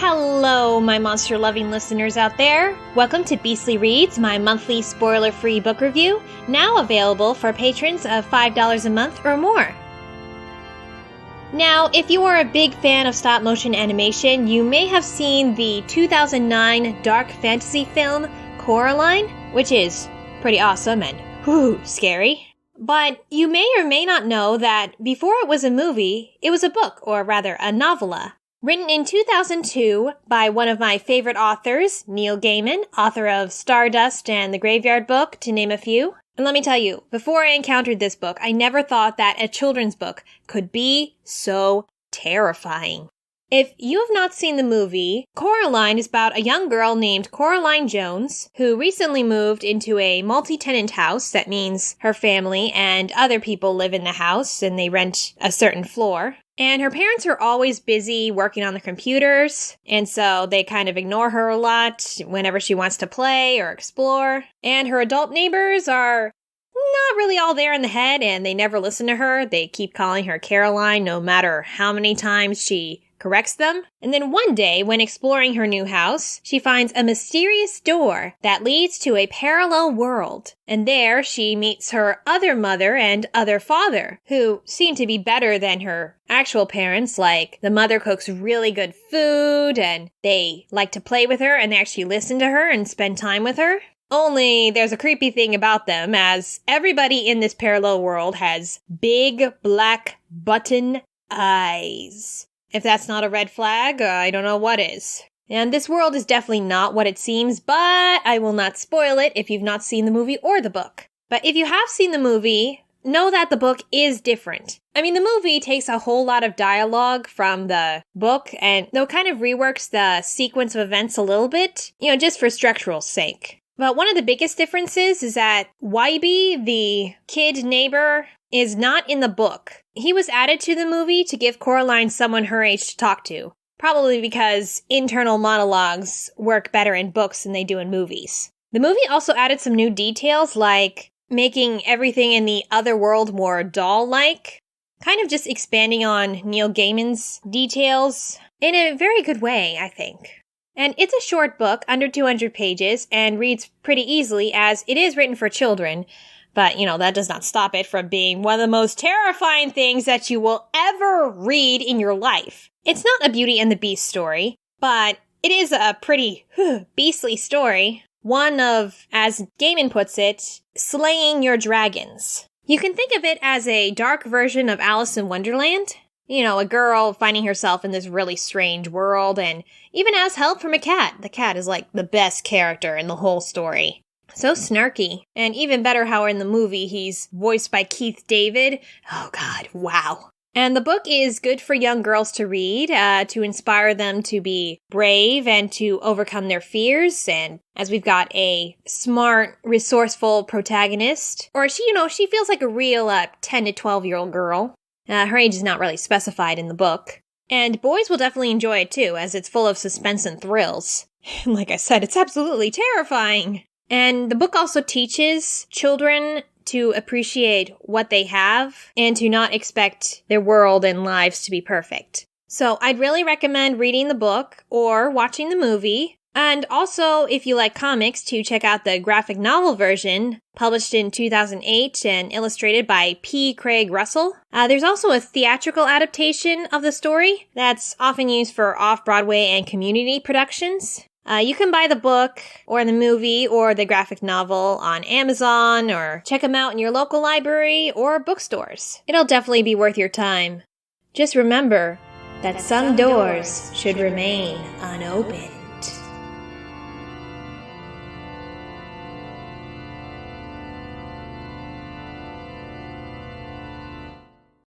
Hello, my monster-loving listeners out there. Welcome to Beastly Reads, my monthly spoiler-free book review, now available for patrons of $5 a month or more. Now, if you are a big fan of stop-motion animation, you may have seen the 2009 dark fantasy film Coraline, which is pretty awesome and scary. But you may or may not know that before it was a movie, it was a book, or rather a novella. Written in 2002 by one of my favorite authors, Neil Gaiman, author of Stardust and The Graveyard Book, to name a few. And let me tell you, before I encountered this book, I never thought that a children's book could be so terrifying. If you have not seen the movie, Coraline is about a young girl named Coraline Jones who recently moved into a multi-tenant house. That means her family and other people live in the house and they rent a certain floor. And her parents are always busy working on the computers, and so they kind of ignore her a lot whenever she wants to play or explore. And her adult neighbors are not really all there in the head, and they never listen to her. They keep calling her Caroline no matter how many times she corrects them. And then one day, when exploring her new house, she finds a mysterious door that leads to a parallel world. And there, she meets her other mother and other father, who seem to be better than her actual parents. Like, the mother cooks really good food, and they like to play with her, and they actually listen to her and spend time with her. Only there's a creepy thing about them, as everybody in this parallel world has big black button eyes. If that's not a red flag, I don't know what is. And this world is definitely not what it seems, but I will not spoil it if you've not seen the movie or the book. But if you have seen the movie, know that the book is different. I mean, the movie takes a whole lot of dialogue from the book, and though it kind of reworks the sequence of events a little bit, just for structural sake. But one of the biggest differences is that Wybie, the kid neighbor, is not in the book. He was added to the movie to give Coraline someone her age to talk to. Probably because internal monologues work better in books than they do in movies. The movie also added some new details, like making everything in the other world more doll-like. Kind of just expanding on Neil Gaiman's details in a very good way, I think. And it's a short book, under 200 pages, and reads pretty easily as it is written for children. But, that does not stop it from being one of the most terrifying things that you will ever read in your life. It's not a Beauty and the Beast story, but it is a pretty beastly story. One of, as Gaiman puts it, slaying your dragons. You can think of it as a dark version of Alice in Wonderland. A girl finding herself in this really strange world and even has help from a cat. The cat is like the best character in the whole story. So snarky. And even better how in the movie he's voiced by Keith David. Oh god, wow. And the book is good for young girls to read, to inspire them to be brave and to overcome their fears. And as we've got a smart, resourceful protagonist, or she feels like a real 10 to 12-year-old girl. Her age is not really specified in the book. And boys will definitely enjoy it too, as it's full of suspense and thrills. Like I said, it's absolutely terrifying. And the book also teaches children to appreciate what they have and to not expect their world and lives to be perfect. So I'd really recommend reading the book or watching the movie. And also, if you like comics, to check out the graphic novel version, published in 2008 and illustrated by P. Craig Russell. There's also a theatrical adaptation of the story that's often used for off-Broadway and community productions. You can buy the book, or the movie, or the graphic novel on Amazon, or check them out in your local library or bookstores. It'll definitely be worth your time. Just remember that some doors should remain unopened.